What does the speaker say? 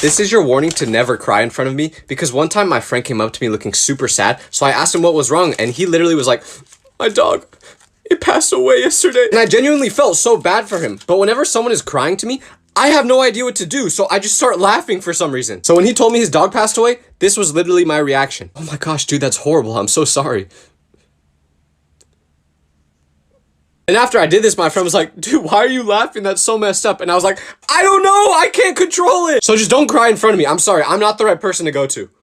This is your warning to never cry in front of me, because one time my friend came up to me looking super sad, so I asked him what was wrong, and he literally was like, my dog, it passed away yesterday. And I genuinely felt so bad for him, but whenever someone is crying to me, I have no idea what to do, so I just start laughing for some reason. So when he told me his dog passed away, this was literally my reaction. Oh my gosh, dude, that's horrible. I'm so sorry. And after I did this, my friend was like, dude, why are you laughing? That's so messed up. And I was like, I don't know. I can't control it. So just don't cry in front of me. I'm sorry. I'm not the right person to go to.